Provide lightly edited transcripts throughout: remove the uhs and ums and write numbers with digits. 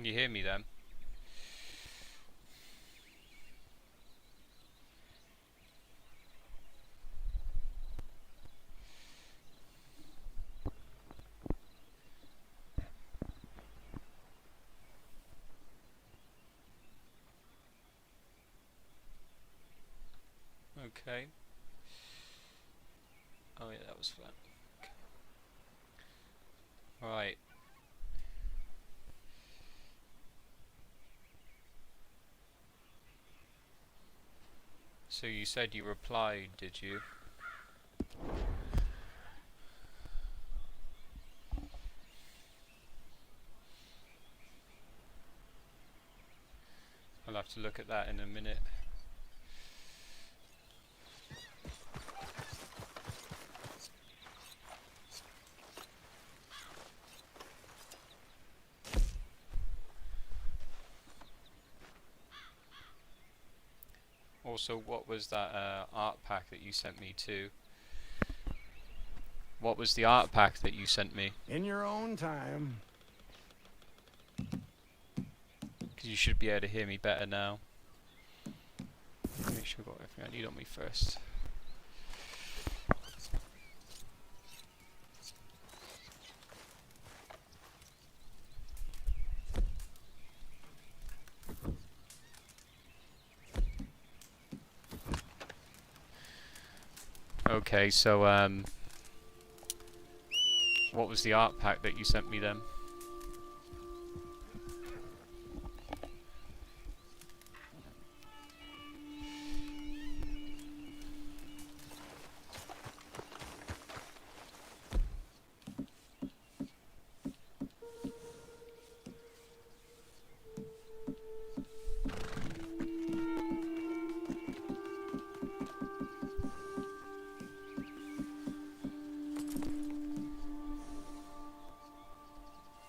you hear me then? Okay. Oh yeah, that was fun. Okay. Right. So you said you replied, did you? I'll have to look at that in a minute. Also, what was that art pack that you sent me to? What was the art pack that you sent me? In your own time. Because you should be able to hear me better now. Make sure I've got everything I need on me first. Okay, so what was the art pack that you sent me then?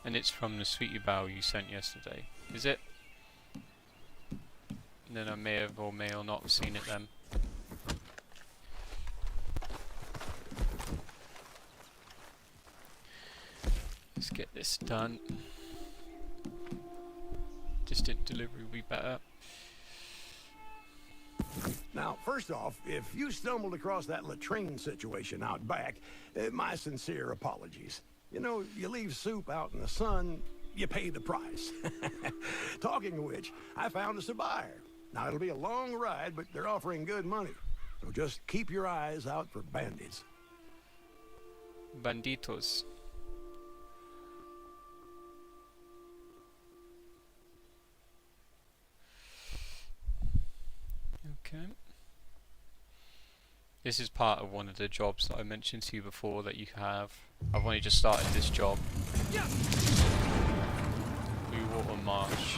And it's from the Sweetie Bow you sent yesterday, is it? And then I may have or may or not have seen it then. Let's get this done. Distant delivery will be better. Now, first off, if you stumbled across that latrine situation out back, my sincere apologies. You know, you leave soup out in the sun, you pay the price. Talking of which, I found us a buyer. Now, it'll be a long ride, but they're offering good money. So just keep your eyes out for bandits. Banditos. Okay. This is part of one of the jobs that I mentioned to you before that you have. I've only just started this job. Blue Water Marsh.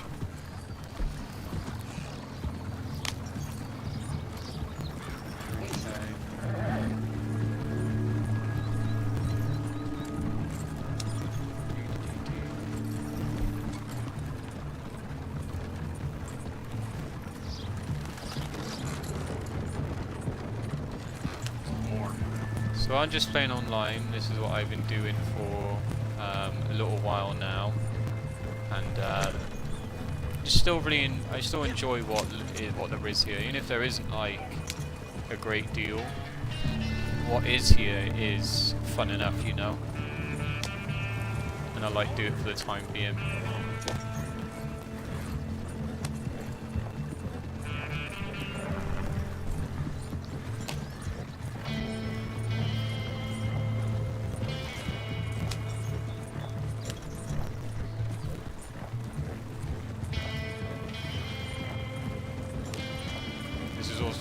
So I'm just playing online. This is what I've been doing for a little while now, and I still enjoy what there is here. Even if there isn't like a great deal, what is here is fun enough, you know. And I like to do it for the time being.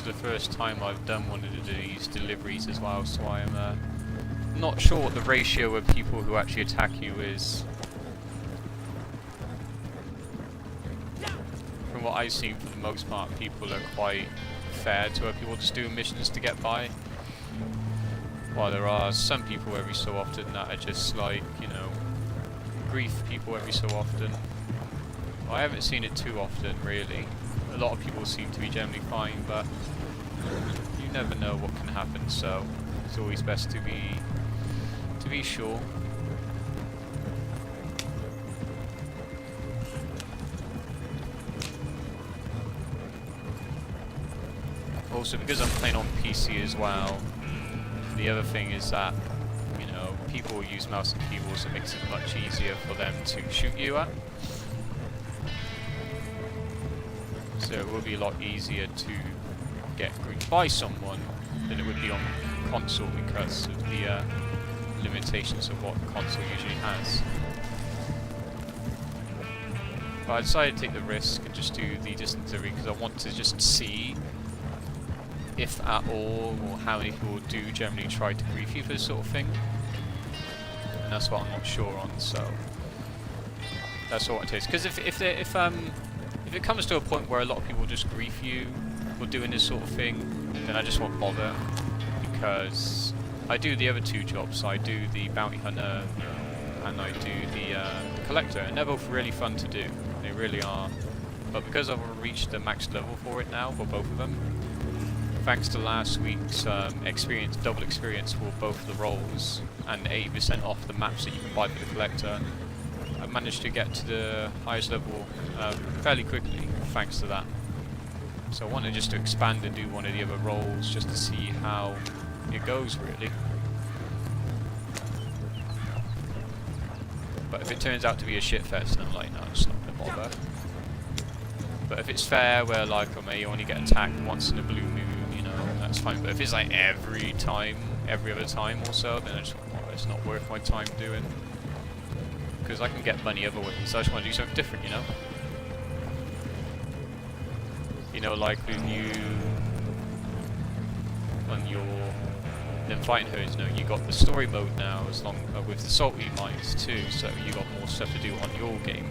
The first time I've done one of these deliveries as well, so I'm not sure what the ratio of people who actually attack you is. From what I've seen, for the most part, people are quite fair to people just doing missions to get by. While there are some people every so often that are just like, you know, grief people every so often. Well, I haven't seen it too often, really. A lot of people seem to be generally fine, but you never know what can happen, so it's always best to be sure. also because I'm playing on PC as well, the other thing is that, you know, people use mouse and keyboards, so it makes it much easier for them to shoot you at. So it will be a lot easier to get griefed by someone than it would be on console because of the limitations of what console usually has. But I decided to take the risk and just do the dysentery because I want to just see if at all or how many people do generally try to grief you for this sort of thing. And that's what I'm not sure on, so that's all it takes. Because if it comes to a point where a lot of people just grief you for doing this sort of thing, then I just won't bother, because I do the other two jobs. I do the bounty hunter and I do the collector, and they're both really fun to do. They really are. But because I've reached the max level for it now, for both of them, thanks to last week's experience, double experience for both the roles, and 80% off the maps that you can buy for the collector, I managed to get to the highest level fairly quickly, thanks to that. So I wanted just to expand and do one of the other roles, just to see how it goes, really. But if it turns out to be a shitfest, then I'm like, no, I'm just not gonna bother. But if it's fair, where like I may only get attacked once in a blue moon, you know, that's fine. But if it's like every time, every other time or so, then I just, well, it's not worth my time doing. Because I can get money other ways, so I just want to do something different, you know? You know, like with you, on your them fighting herds, you know, you got the story mode now, as long with the salty mines too, so you got more stuff to do on your game.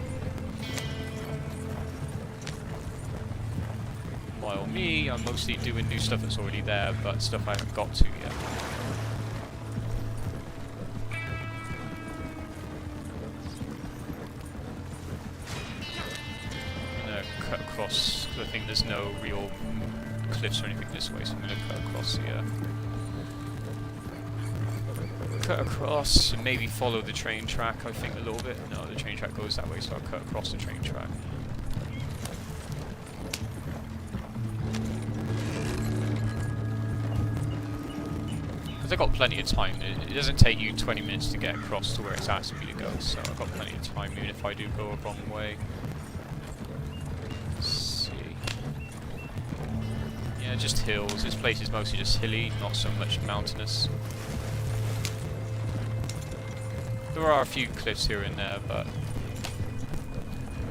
While me, I'm mostly doing new stuff that's already there, but stuff I haven't got to yet. I'm gonna cut across, because I think there's no real cliffs or anything this way, so I'm gonna cut across here. Cut across and maybe follow the train track, I think, a little bit. No, the train track goes that way, so I'll cut across the train track. Because I've got plenty of time. It doesn't take you 20 minutes to get across to where it's asking me to go, so I've got plenty of time, even if I do go a wrong way. Let's see. Yeah, just hills. This place is mostly just hilly, not so much mountainous. There are a few cliffs here and there, but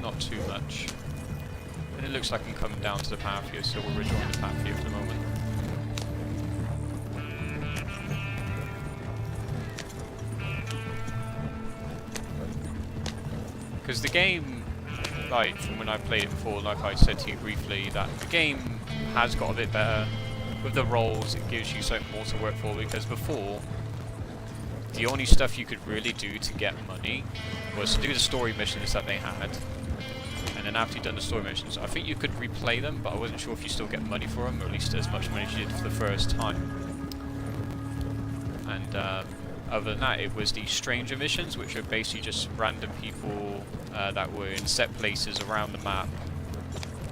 not too much. And it looks like I'm coming down to the path here, so we're rejoining the path here for the moment. Because the game, like from when I played it before, like I said to you briefly, that the game has got a bit better. With the roles, it gives you something more to work for, because before, the only stuff you could really do to get money was to do the story missions that they had, and then after you've done the story missions, I think you could replay them, but I wasn't sure if you still get money for them, or at least as much money as you did for the first time. And other than that, it was the stranger missions, which are basically just random people that were in set places around the map,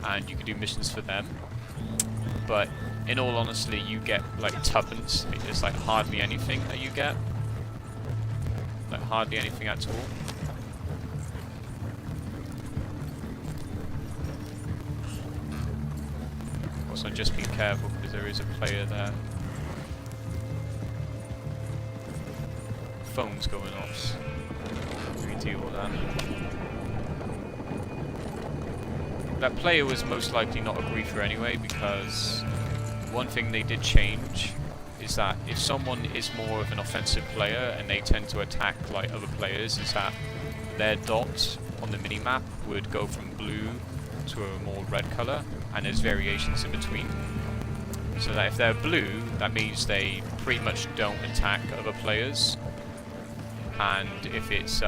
and you could do missions for them. But in all honesty, you get like tuppence. It's like hardly anything that you get. Like hardly anything at all. Also, just be careful because there is a player there. Phone's going off. So we can deal with that. That player was most likely not a griefer anyway, because one thing they did change is that if someone is more of an offensive player and they tend to attack like other players, is that their dot on the minimap would go from blue to a more red color, and there's variations in between. So that if they're blue, that means they pretty much don't attack other players, and if it's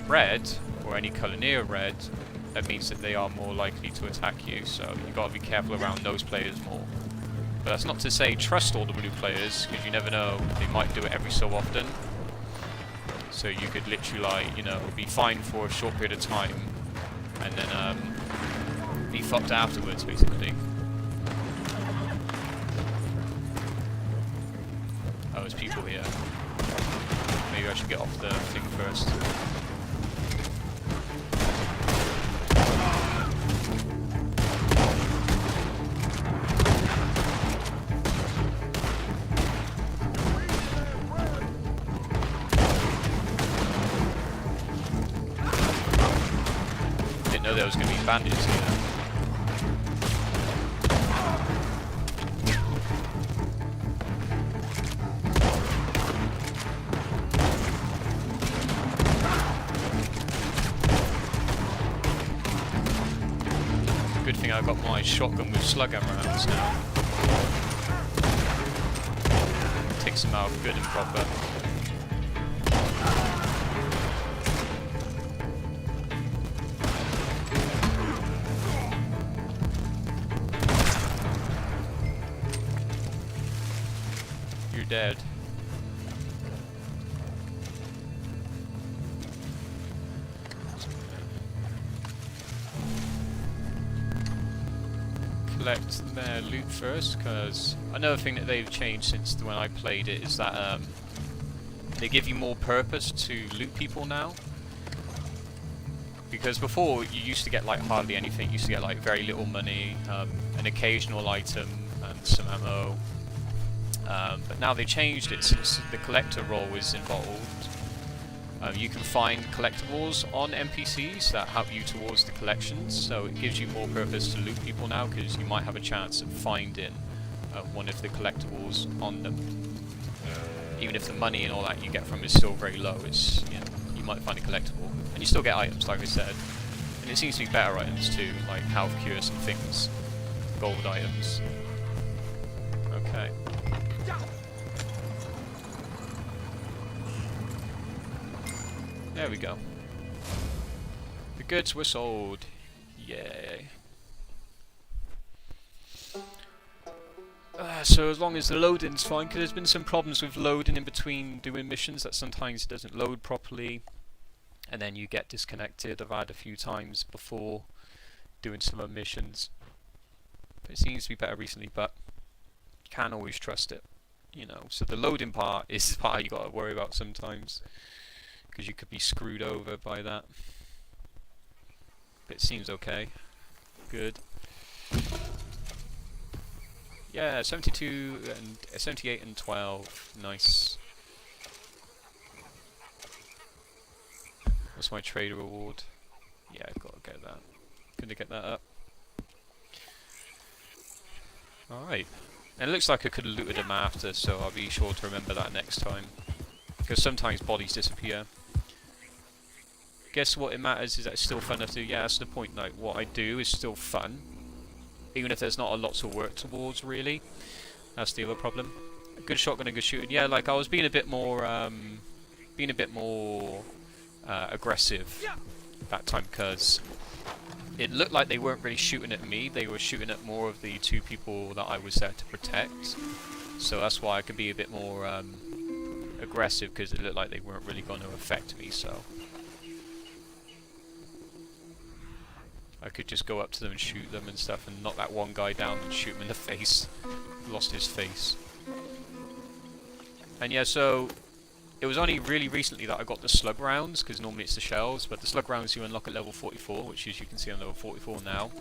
red, or any color near red, that means that they are more likely to attack you, so you've got to be careful around those players more. But that's not to say trust all the blue players, because you never know, they might do it every so often. So you could literally, like, you know, be fine for a short period of time, and then be fucked afterwards, basically. Oh, there's people here. Maybe I should get off the thing first. Didn't know there was going to be bandits here. Good thing I got my shotgun with slug ammo rounds now. Takes them out good and proper. You're dead. Collect their loot first, because another thing that they've changed since when I played it is that they give you more purpose to loot people now. Because before you used to get like hardly anything, you used to get like very little money, an occasional item and some ammo. But now they changed it since the collector role is involved. You can find collectibles on NPCs that help you towards the collections, so it gives you more purpose to loot people now, because you might have a chance of finding one of the collectibles on them. Even if the money and all that you get from is still very low, it's, you know, you might find a collectible. And you still get items, like I said. And it seems to be better items too, like health cures and things. Gold items. Okay. There we go. The goods were sold. Yay. So as long as the loading's fine, because there's been some problems with loading in between doing missions, that sometimes it doesn't load properly and then you get disconnected. I've had a few times before doing some of missions. But it seems to be better recently, but you can't always trust it, you know. So the loading part is the part you got to worry about sometimes, because you could be screwed over by that. But it seems okay. Good. Yeah, 72 and 78 and 12. Nice. What's my trader reward? Yeah, I've got to get that. Gonna get that up. Alright. And it looks like I could have looted them after, so I'll be sure to remember that next time. Because sometimes bodies disappear. Guess what it matters is that it's still fun enough to do. Yeah, that's the point. Like, what I do is still fun, even if there's not a lot to work towards, really. That's the other problem. A good shotgun, a good shooting. Yeah, like I was being a bit more, aggressive that time, because it looked like they weren't really shooting at me. They were shooting at more of the two people that I was there to protect. So that's why I could be a bit more aggressive, because it looked like they weren't really going to affect me. So I could just go up to them and shoot them and stuff, and knock that one guy down and shoot him in the face. Lost his face. And yeah, so it was only really recently that I got the slug rounds, because normally it's the shells, but the slug rounds you unlock at level 44, which is, you can see, I'm level 44 now.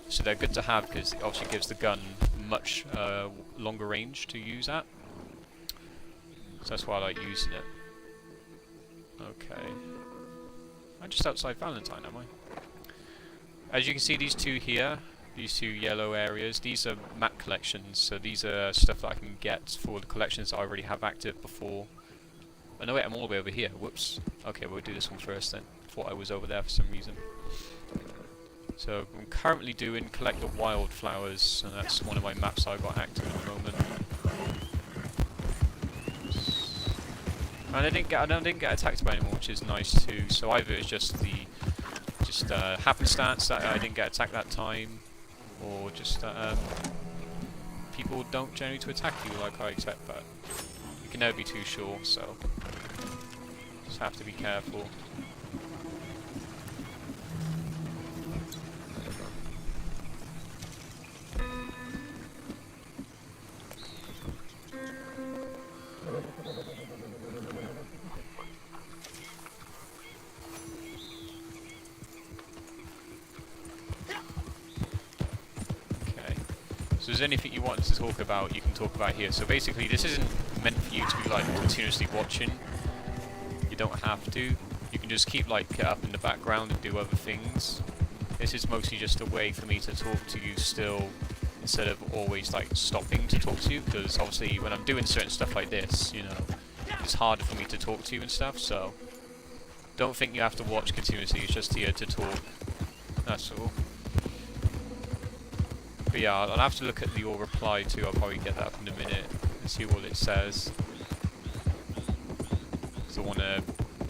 So they're good to have, because it obviously gives the gun much longer range to use at. So that's why I like using it. Okay. I'm just outside Valentine, am I? As you can see, these two here, these two yellow areas, these are map collections, so these are stuff that I can get for the collections that I already have active before. Oh no wait, I'm all the way over here, whoops. Okay, we'll do this one first then. Thought I was over there for some reason. So I'm currently doing Collect the Wildflowers, and that's one of my maps I've got active at the moment. And I didn't get attacked by anyone, which is nice too, so either it's just happenstance that I didn't get attacked that time, or just people don't generally to attack you like I expect, but you can never be too sure, so just have to be careful. Okay. So is there anything you wanted to talk about, you can talk about here. So basically this isn't meant for you to be like continuously watching. You don't have to. You can just keep like it up in the background and do other things. This is mostly just a way for me to talk to you still, instead of always like stopping to talk to you, because obviously when I'm doing certain stuff like this, you know, it's harder for me to talk to you and stuff, so don't think you have to watch continuously, it's just here to talk. That's all. But yeah, I'll have to look at your reply too, I'll probably get that up in a minute and see what it says. So I want to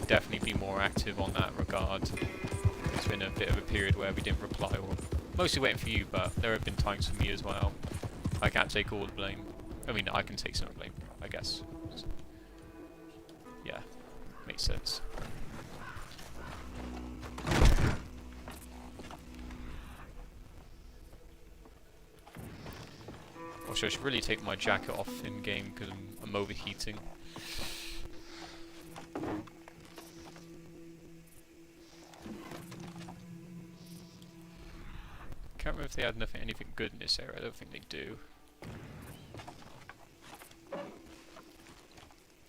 definitely be more active on that regard. It's been a bit of a period where we didn't reply, or mostly waiting for you, but there have been times for me as well. I can't take all the blame. I mean, I can take some blame, I guess. Yeah, makes sense. Also, I should really take my jacket off in game because I'm overheating. Can't remember if they had anything good in this area. I don't think they do.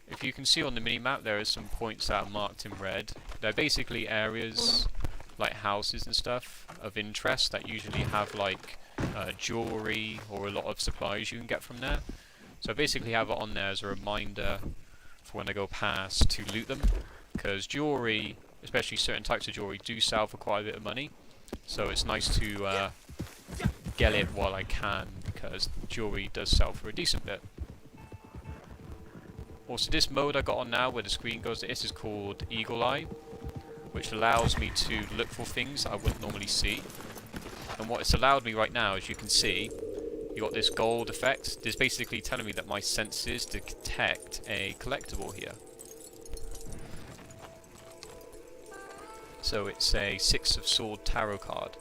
If you can see on the mini-map, there are some points that are marked in red. They're basically areas, like houses and stuff, of interest that usually have like jewelry or a lot of supplies you can get from there. So I basically have it on there as a reminder for when I go past to loot them, because jewelry, especially certain types of jewelry, do sell for quite a bit of money. So it's nice to get it while I can, because jewelry does sell for a decent bit. Also, this mode I got on now where the screen goes, this is called Eagle Eye, which allows me to look for things I wouldn't normally see. And what it's allowed me right now, as you can see, you got this gold effect. This is basically telling me that my senses detect a collectible here. So it's a 6 of Sword tarot card.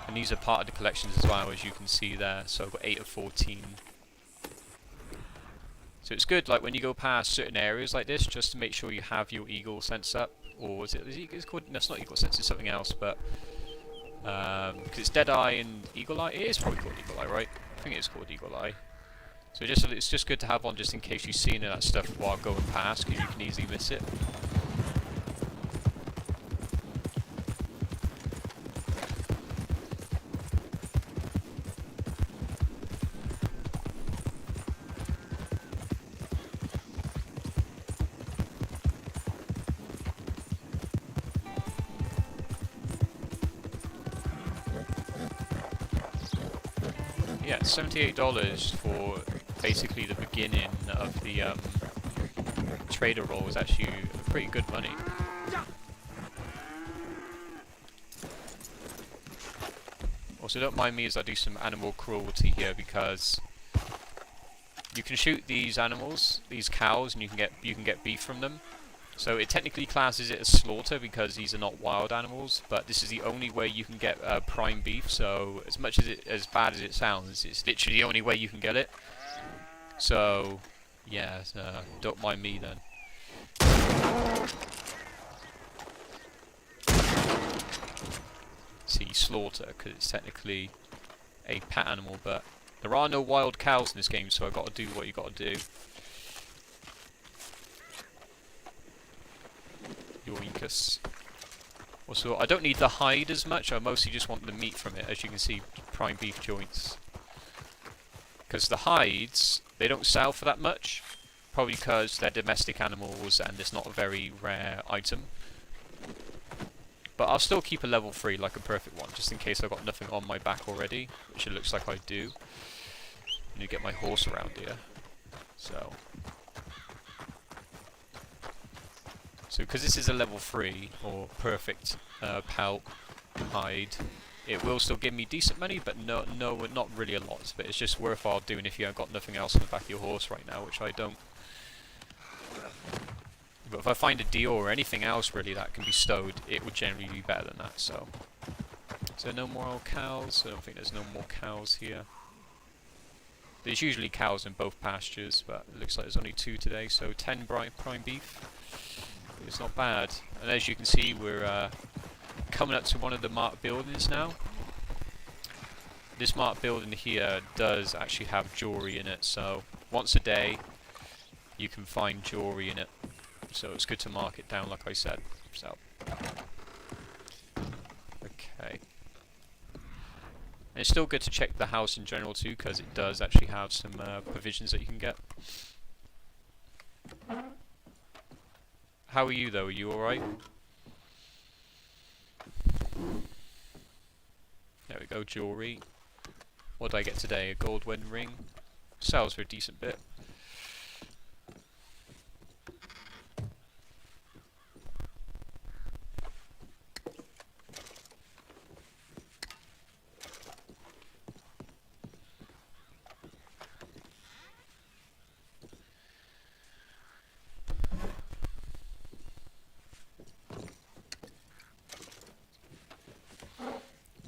And these are part of the collections as well, as you can see there. So I've got 8 of 14. So it's good, like when you go past certain areas like this, just to make sure you have your eagle sense up. Or is it's called, no, it's not eagle sense, it's something else, but because it's Dead Eye and Eagle Eye. It is probably called Eagle Eye, right? I think it's called Eagle Eye. So it's just good to have on just in case you see any of that stuff while going past, because you can easily miss it. Yeah, $78 for basically the beginning of the trader role is actually pretty good money. Also, don't mind me as I do some animal cruelty here, because you can shoot these animals, these cows, and you can get beef from them. So it technically classes it as slaughter because these are not wild animals, but this is the only way you can get prime beef. So as much as bad as it sounds, it's literally the only way you can get it. So yeah, don't mind me then. See, slaughter because it's technically a pet animal, but there are no wild cows in this game, so I got to do what you got to do. Yoinkus. Also, I don't need the hide as much, I mostly just want the meat from it, as you can see, prime beef joints. Because the hides, they don't sell for that much, probably because they're domestic animals and it's not a very rare item. But I'll still keep a level 3 like a perfect one, just in case I've got nothing on my back already, which it looks like I do. I need to get my horse around here. So because this is a level 3, or perfect pelt hide, it will still give me decent money, but no, not really a lot. But it's just worthwhile doing if you haven't got nothing else on the back of your horse right now, which I don't. But if I find a deal or anything else really that can be stowed, it would generally be better than that. So no more cows. I don't think there's no more cows here. There's usually cows in both pastures, but it looks like there's only 2 today, so 10 prime beef. It's not bad. And as you can see, we're coming up to one of the marked buildings now. This marked building here does actually have jewelry in it, so once a day you can find jewelry in it. So it's good to mark it down, like I said. So, okay. And it's still good to check the house in general too, because it does actually have some provisions that you can get. How are you though? Are you alright? There we go, jewelry. What did I get today? A gold wedding ring. Sells for a decent bit.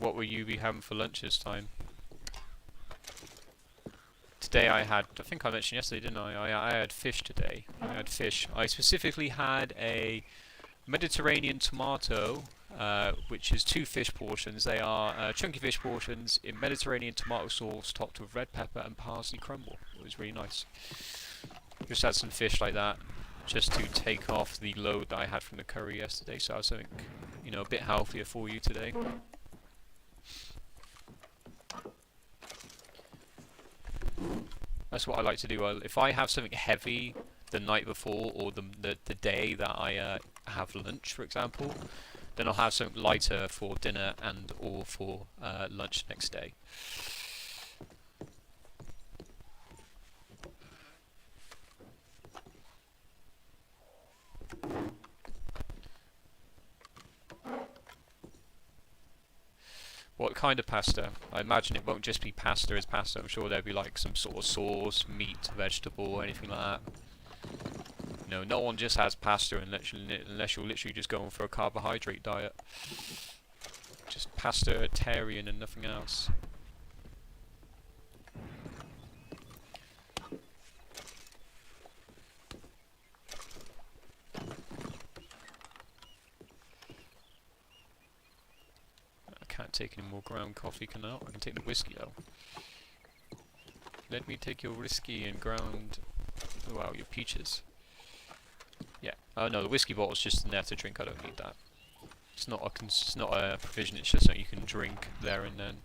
What will you be having for lunch this time? Today I think I mentioned yesterday, didn't I? I had fish today. I had fish. I specifically had a Mediterranean tomato, which is 2 fish portions. They are chunky fish portions in Mediterranean tomato sauce topped with red pepper and parsley crumble. It was really nice. Just had some fish like that, just to take off the load that I had from the curry yesterday. So I was something, you know, a bit healthier for you today. That's what I like to do. If I have something heavy the night before or the day that I have lunch, for example, then I'll have something lighter for dinner and or for lunch next day. What kind of pasta? I imagine it won't just be pasta as pasta. I'm sure there'll be like some sort of sauce, meat, vegetable, anything like that. No, no one just has pasta unless you're literally just going for a carbohydrate diet. Just pasta-tarian and nothing else. Can't take any more ground coffee, can I? I can take the whiskey though. Let me take your whiskey and ground. Oh, wow, your peaches. Yeah. Oh no, the whiskey bottle's just in there to drink. I don't need that. It's not a provision. It's just something you can drink there and then.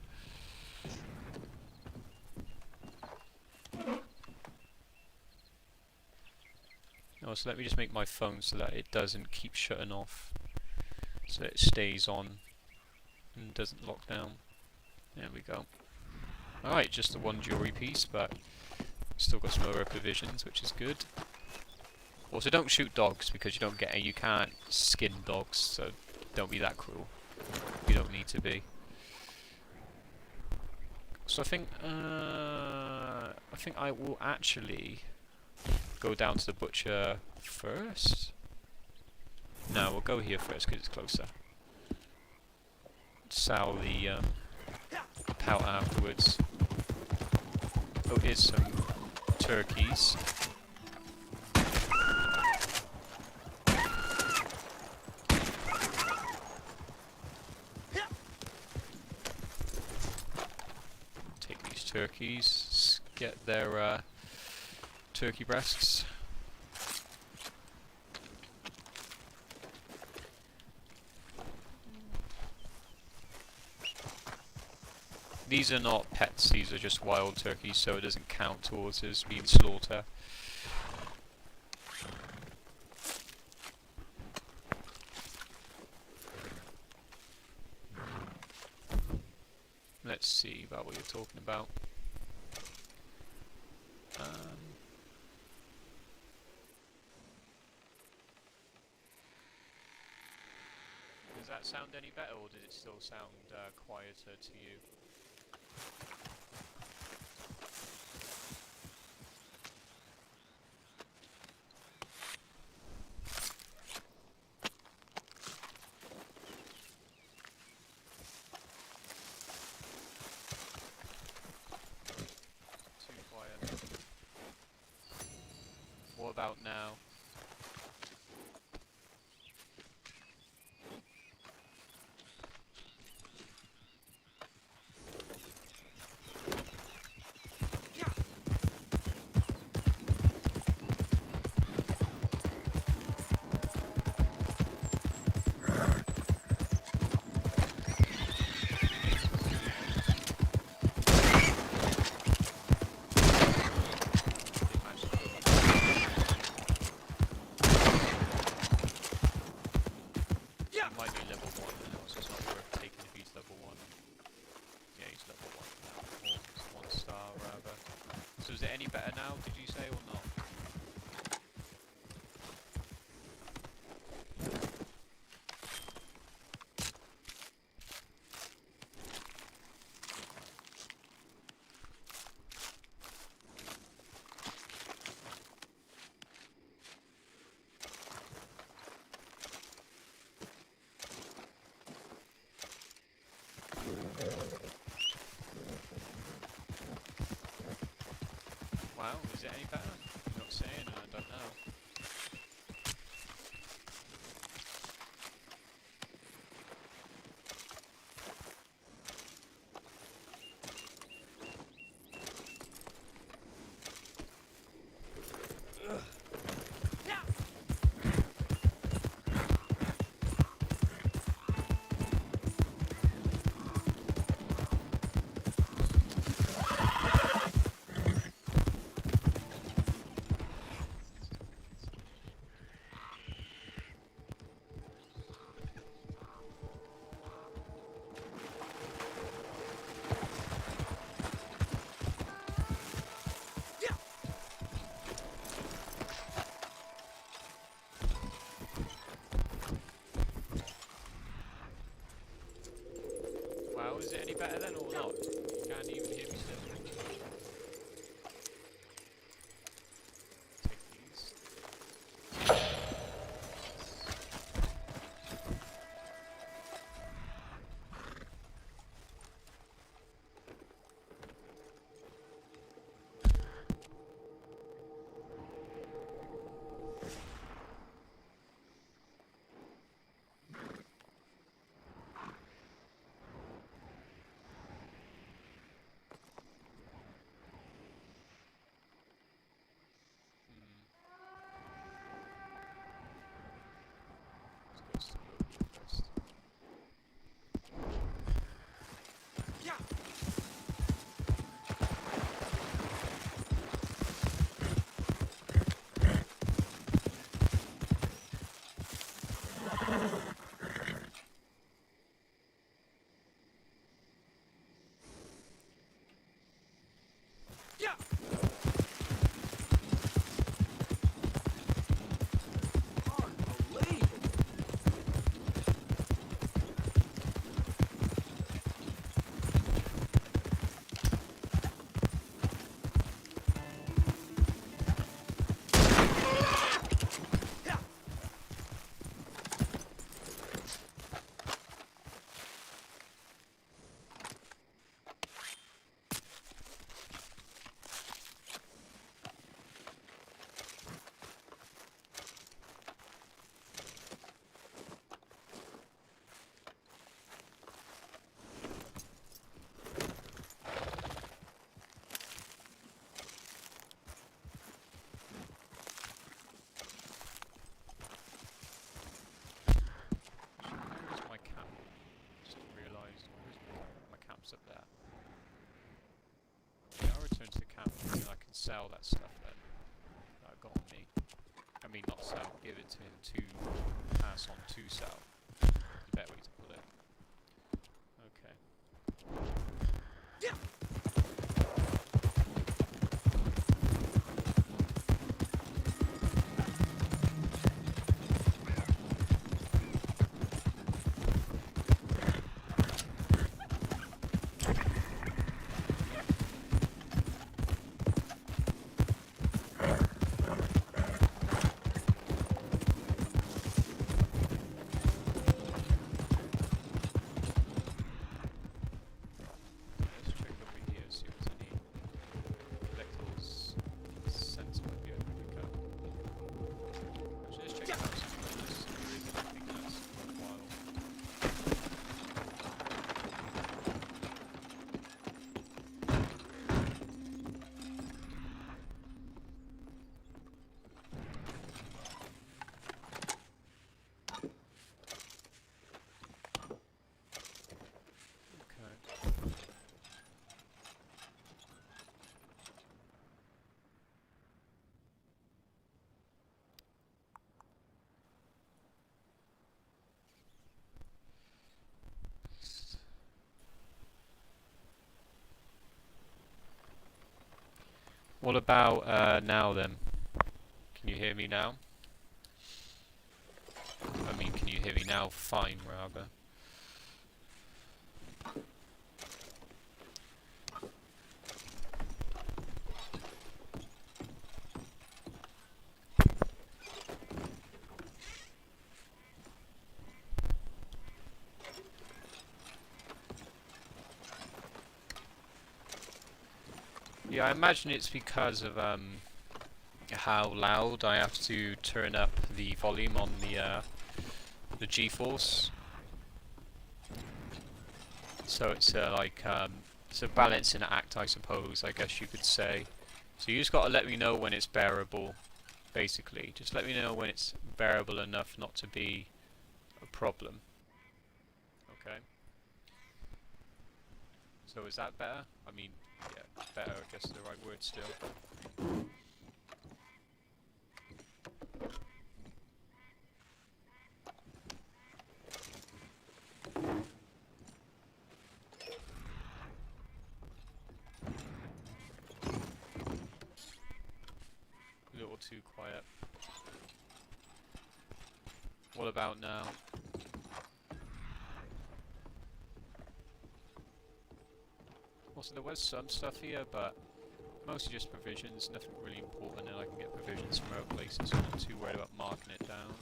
Oh, so let me just make my phone so that it doesn't keep shutting off, so that it stays on and doesn't lock down. There we go. Alright, just the 1 jewelry piece, but still got some other provisions, which is good. Also, don't shoot dogs because you can't skin dogs, so don't be that cruel. You don't need to be. So I think I will actually go down to the butcher first. No, we'll go here first because it's closer. Sell the pout afterwards. Oh, here's some turkeys. Take these turkeys, get their turkey breasts. These are not pets, these are just wild turkeys, so it doesn't count towards as being slaughter. Let's see about what you're talking about. Does that sound any better, or does it still sound quieter to you? Too quiet. about now. Might be level 1 now, so it's not worth taking if he's level 1. Yeah, he's level 1 now. Or it's 1 star, rather. So is it any better now, did you say, or not? Wow, is it any better? I'm not saying, I don't know. Wow, is it any better then or not? You can't even hear me still. Take these. Let's go slowly first. Where's my cap? Just realised, where's my cap's up there. Yeah, I'll return to the camp and I can sell that stuff then that I got on me. I mean, not sell, give it to him to pass on to sell. Is a better way to put it. Okay. What about now then? Can you hear me now? I mean, can you hear me now? Fine, rather. Yeah, I imagine it's because of how loud I have to turn up the volume on the GeForce. So it's it's a balancing act, I suppose. I guess you could say. So you just got to let me know when it's bearable. Basically, just let me know when it's bearable enough not to be a problem. Okay. So is that better? I mean, yeah, better, I guess is the right word still. A little too quiet. What about now? Also, there was some stuff here, but mostly just provisions, nothing really important, and I can get provisions from other places, so I'm not too worried about marking it down.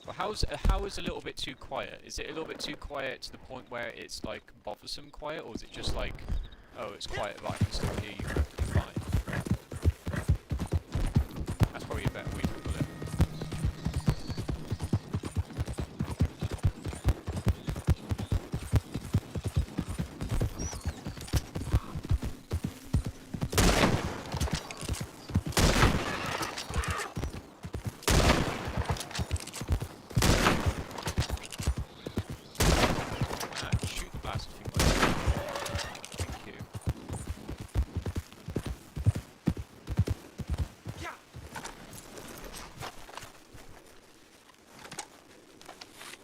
Well, how is a little bit too quiet? Is it a little bit too quiet to the point where it's like bothersome quiet, or is it just like, oh, it's quiet, but I can still hear you perfectly fine? That's probably a better way to put it. Shoot the blast if you want. Thank you.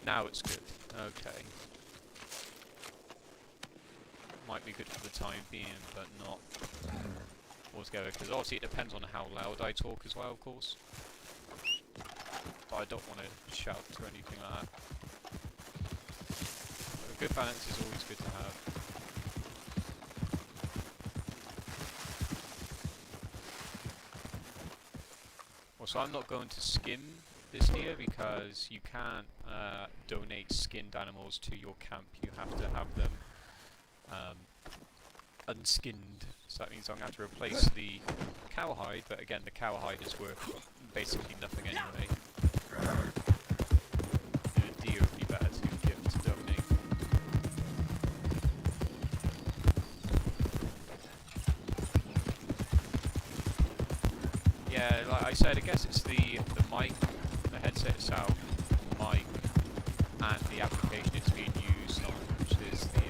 Now it's good. Okay. Might be good for the time being, but not altogether, because obviously it depends on how loud I talk as well, of course. But I don't want to shout or anything like that. But a good balance is always good to have. Also, I'm not going to skin this here because you can't donate skinned animals to your camp. You have to have them unskinned. So that means I'm going to have to replace the cowhide, but again, the cowhide is worth basically nothing anyway. The deer would be better to give to donate. Yeah, like I said, I guess it's the mic, the headset itself, the mic, and the application it's being used on, which is the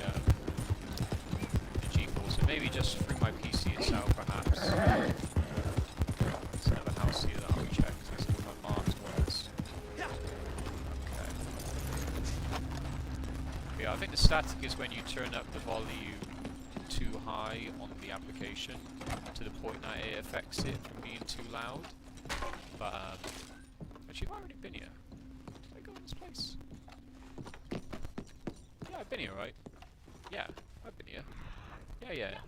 GeForce. So maybe just through my PC itself, perhaps. There's another house here that I'll check, because it's all my marked ones. Okay. Yeah, I think the static is when you turn up the volume too high on the application to the point that it affects it from being too loud. But actually, I've already been here. Did I go in this place? Yeah, I've been here, right? Yeah, I've been here. Yeah.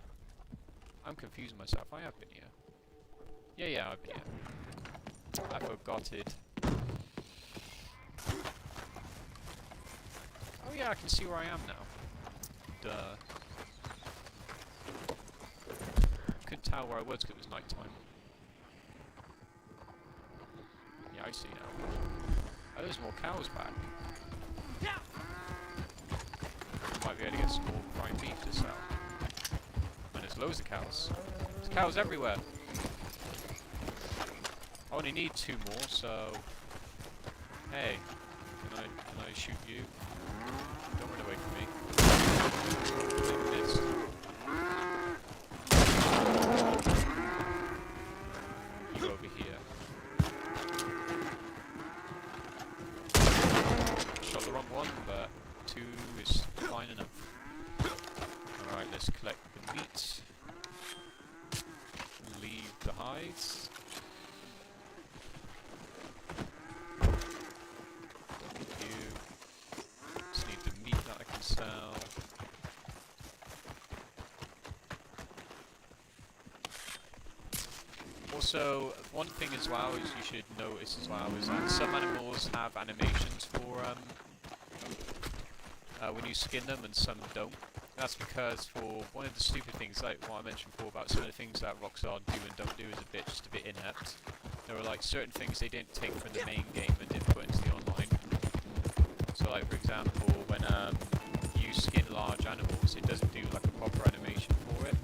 I'm confusing myself. I have been here. Yeah, I've been here. I forgot it. Oh yeah, I can see where I am now. Duh. Couldn't tell where I was because it was night time. Yeah, I see now. Oh, there's more cows back. Might be able to get some more prime beef to sell. And there's loads of cows. There's cows everywhere. I only need 2 more, so... Hey, can I shoot you? Don't run away from me. I missed. You over here. Shot the wrong one, but Just collect the meat. Leave the hides. Just need the meat that I can sell. Also, one thing as well is you should notice as well is that some animals have animations for when you skin them and some don't. That's because for one of the stupid things, like what I mentioned before about some of the things that Rockstar do and don't do is just a bit inept. There were like certain things they didn't take from the main game and didn't put into the online. So like for example, when you skin large animals, it doesn't do like a proper animation for it.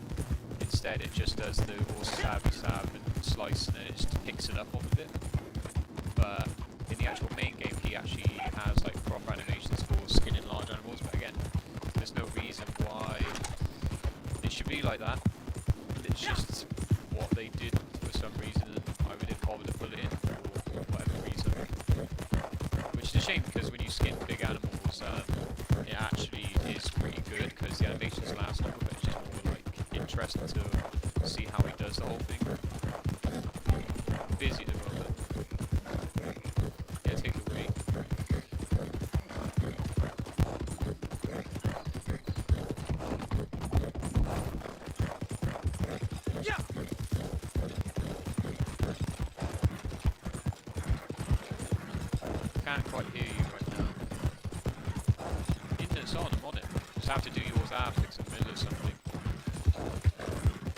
Instead it just does the all stab and slice and then it just picks it up off of it. But in the actual main game he actually has like proper animations for skinning large animals, but again, there's no reason why it should be like that. It's just what they did for some reason and I really didn't bother to put it in for whatever reason. Which is a shame because when you skin big animals, it actually is pretty good because the animations last longer, but it's just more like interesting to see how he does the whole thing. I'm busy at the moment. Yeah, take it away. Can't quite hear you right now. Internet's on, I'm on it. Just have to do yours after it's in the middle of something.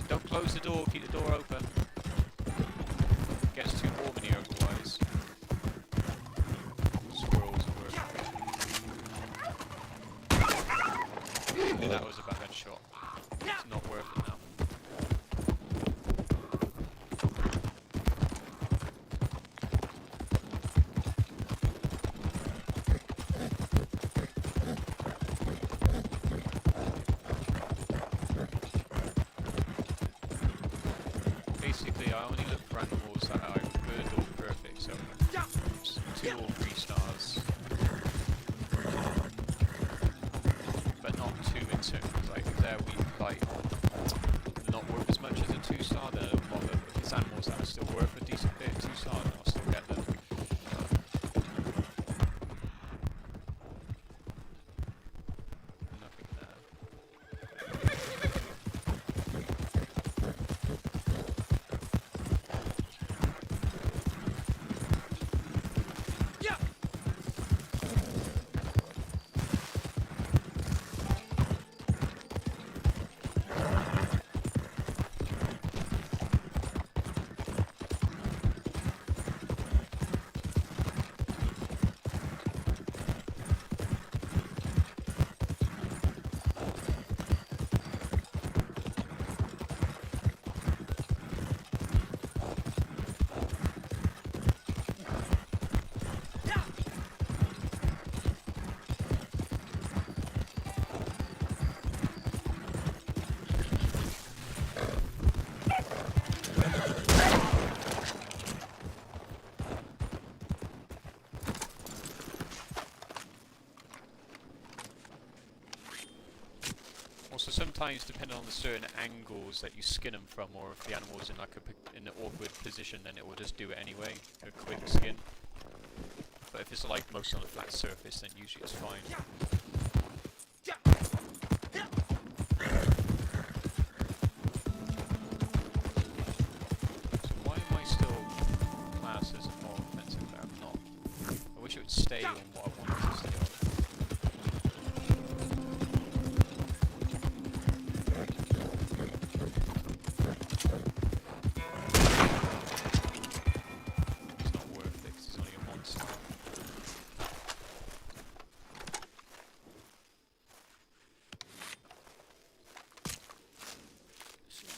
Don't close the door, keep the door open. It gets too warm in here otherwise. Squirrels are working. That was a bad shot. It's not worth it now. Basically, I only look for animals that are good or perfect, so 2 or 3 stars. But not 2 in terms, like if they're weak, like not worth as much as a 2-star, then I don't bother. If it's animals that are still worth a decent bit of 2-star, then I'll still get them. Nothing there. Also, sometimes depending on the certain angles that you skin them from, or if the animal's in like in an awkward position, then it will just do it anyway, a quick skin. But if it's like mostly on a flat surface, then usually it's fine. So why am I still classed as a more offensive player? I'm not. I wish it would stay on what I wanted to stay on.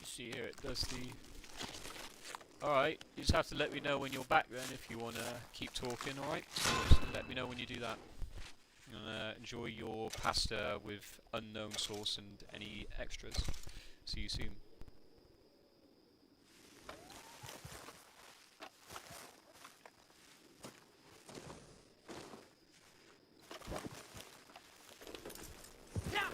See here, it does the... Alright, you just have to let me know when you're back then if you want to keep talking, alright? So just let me know when you do that. And enjoy your pasta with unknown sauce and any extras. See you soon. Yeah.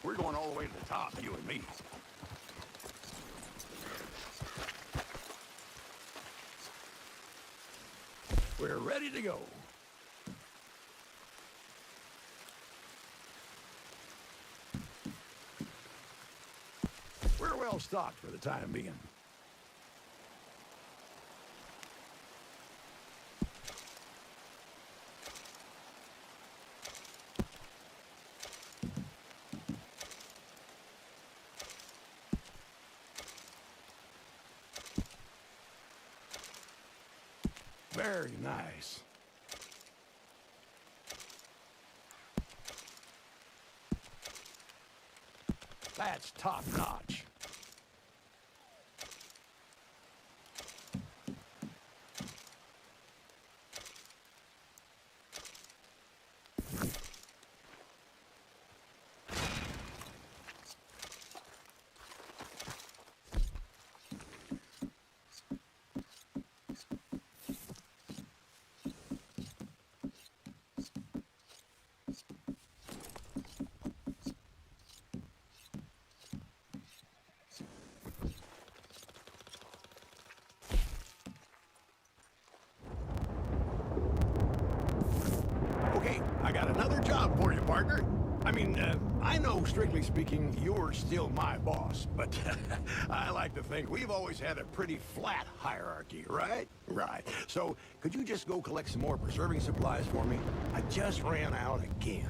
We're going all the way to the top, you and me. We're ready to go. We're well stocked for the time being. Very nice. That's top notch. Okay, I got another job for you, partner. I mean, I know, strictly speaking, you're still my boss, but I like to think we've always had a pretty flat hierarchy, right? Right. So, could you just go collect some more preserving supplies for me? I just ran out again.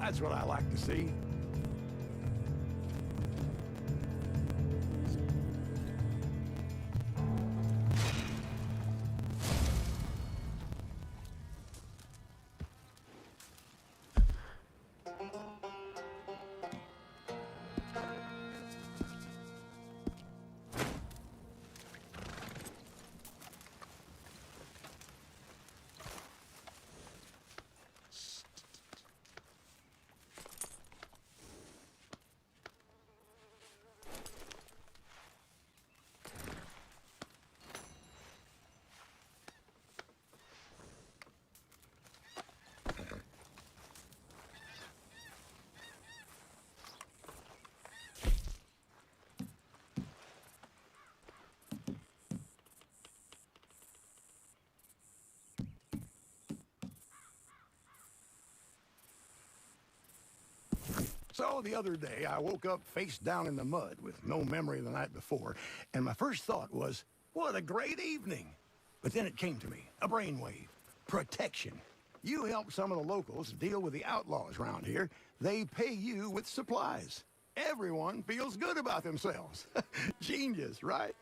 That's what I like to see. So the other day, I woke up face down in the mud with no memory of the night before, and my first thought was, what a great evening. But then it came to me, a brainwave, protection. You help some of the locals deal with the outlaws around here. They pay you with supplies. Everyone feels good about themselves. Genius, right?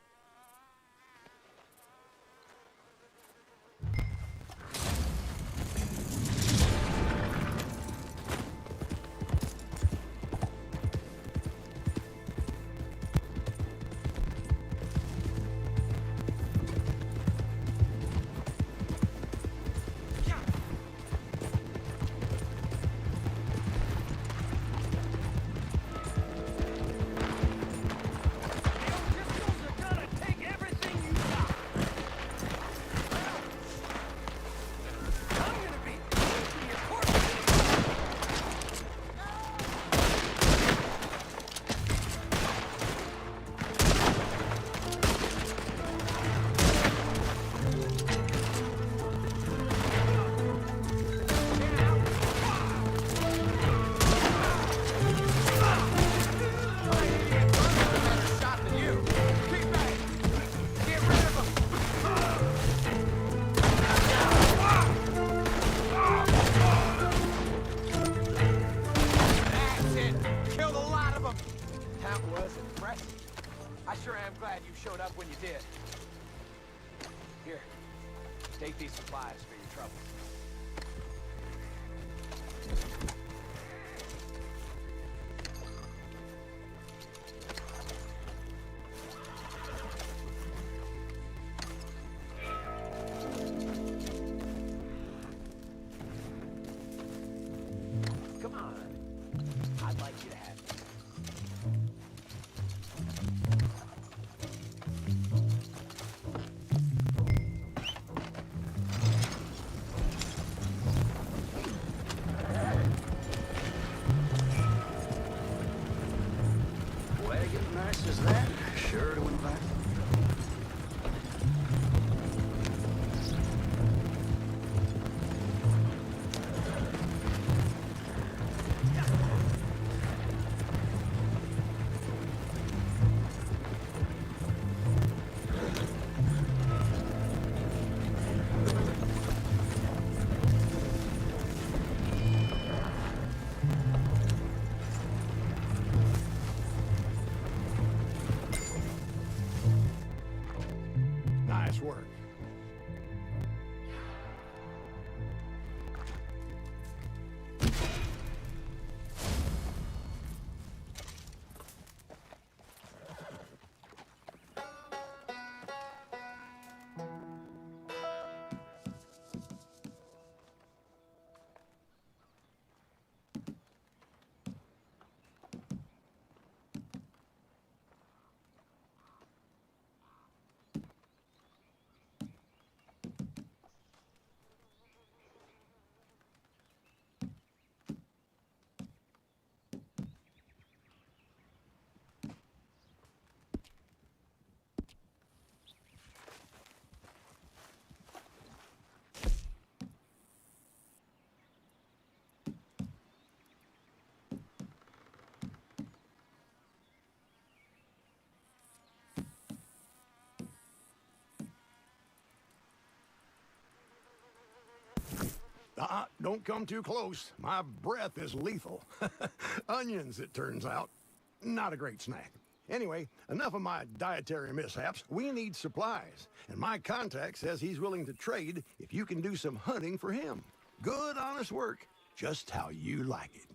I sure am glad you showed up when you did. Here, take these supplies for your trouble. Come on. I'd like you to have this. Nice as that, sure to invite. Nice work. don't come too close. My breath is lethal. Onions, it turns out. Not a great snack. Anyway, enough of my dietary mishaps. We need supplies. And my contact says he's willing to trade if you can do some hunting for him. Good, honest work. Just how you like it.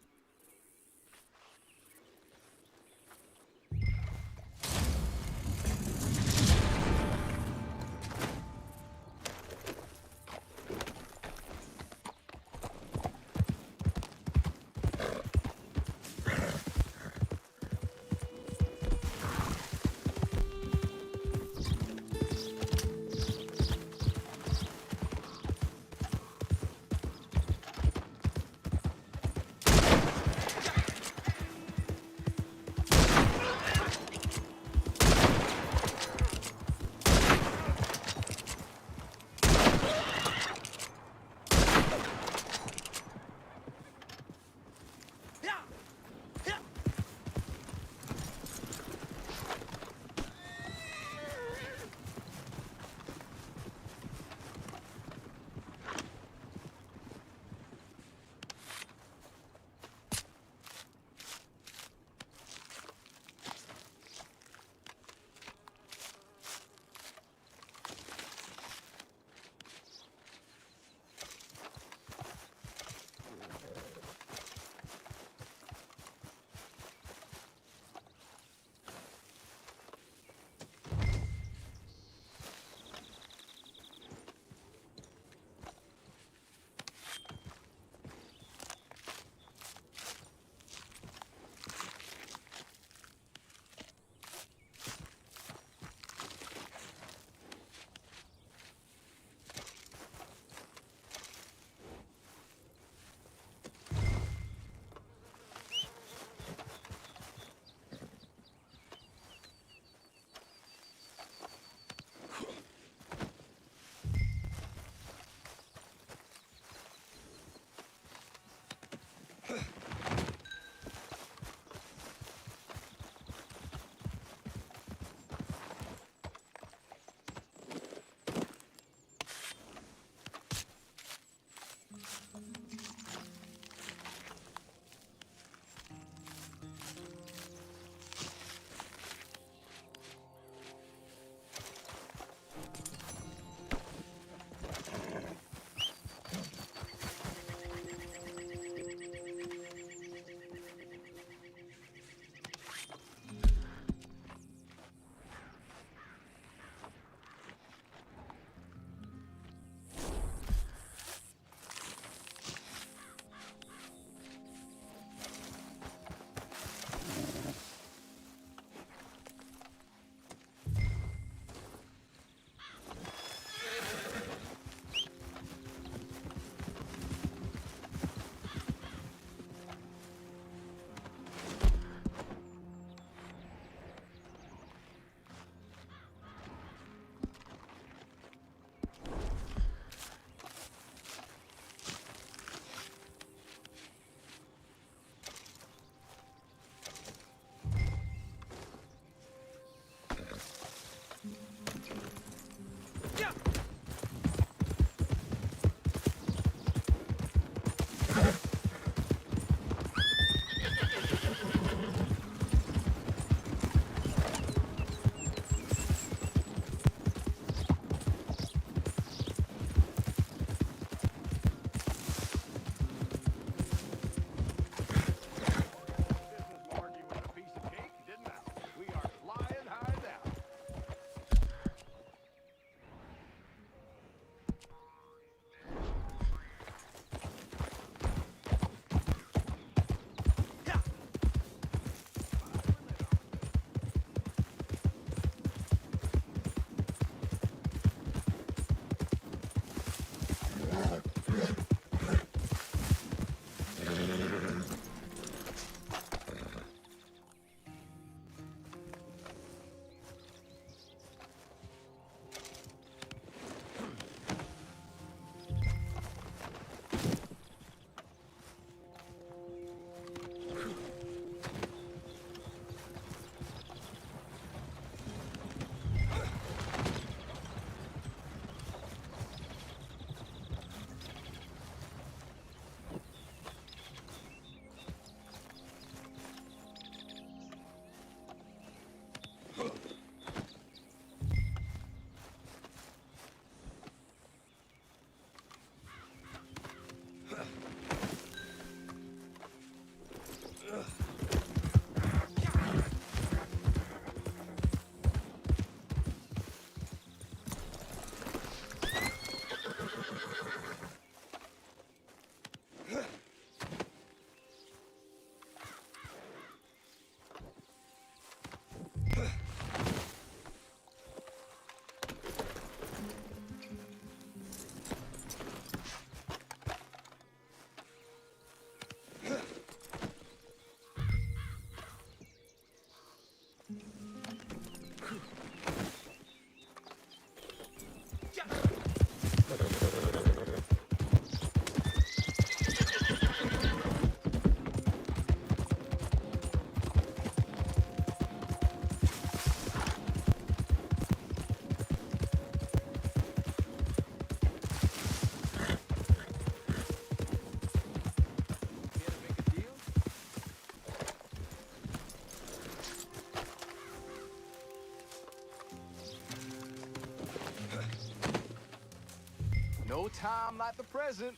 No time like the present.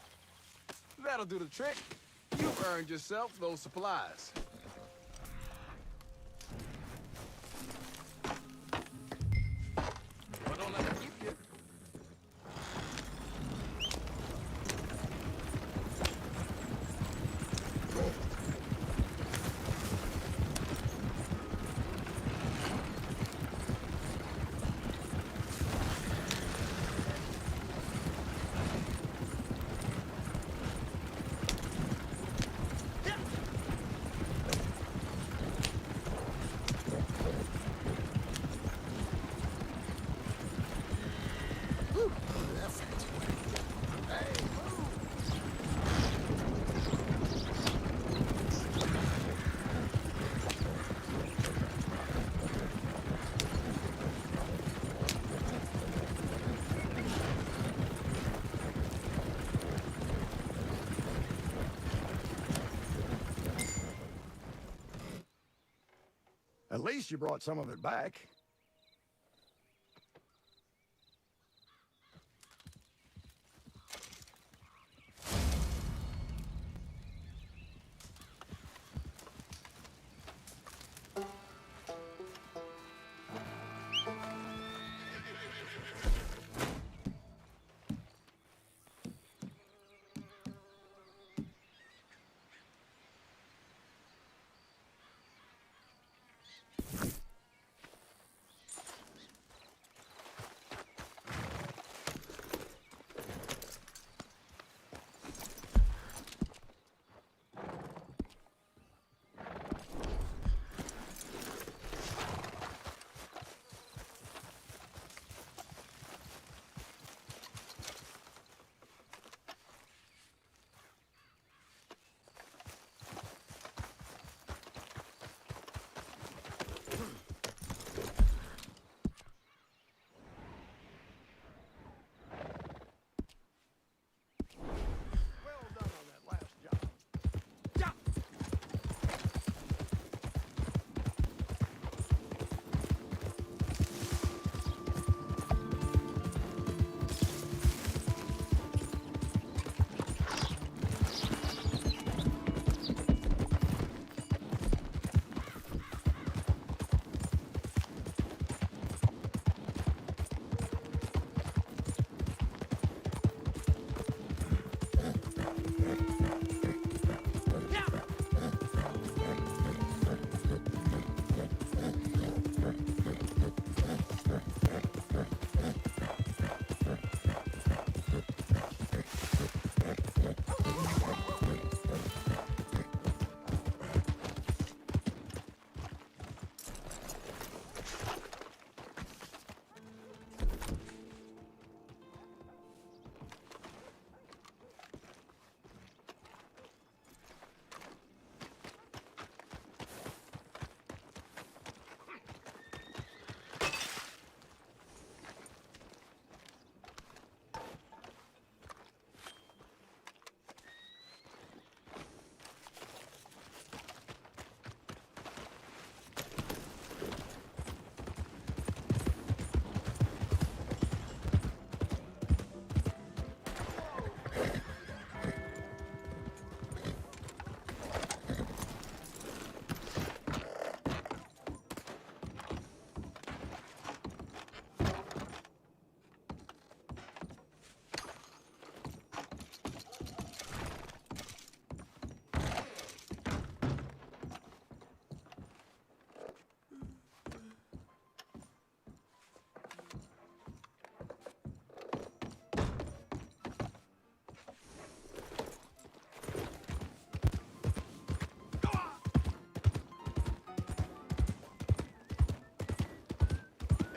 That'll do the trick. You've earned yourself those supplies. But don't let them keep you. At least you brought some of it back. Well done on that last job. Yeah.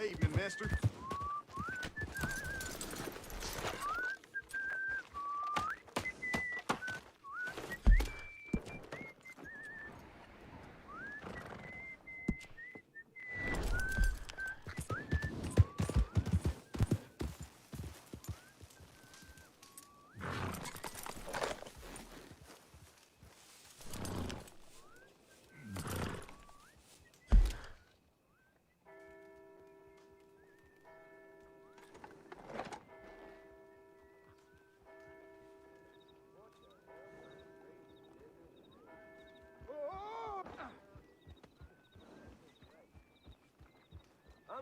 Evening, mister.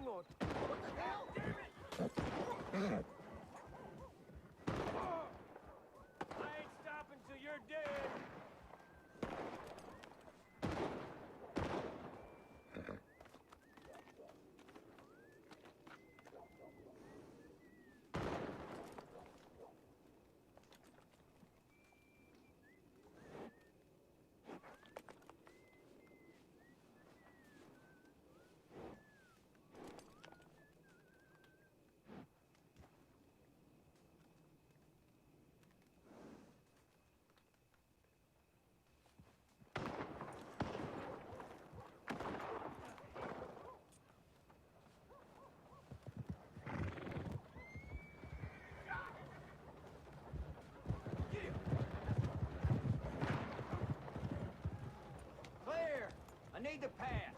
on. What the hell? Damn it! I ain't stopping till you're dead. Clear! I need to pass.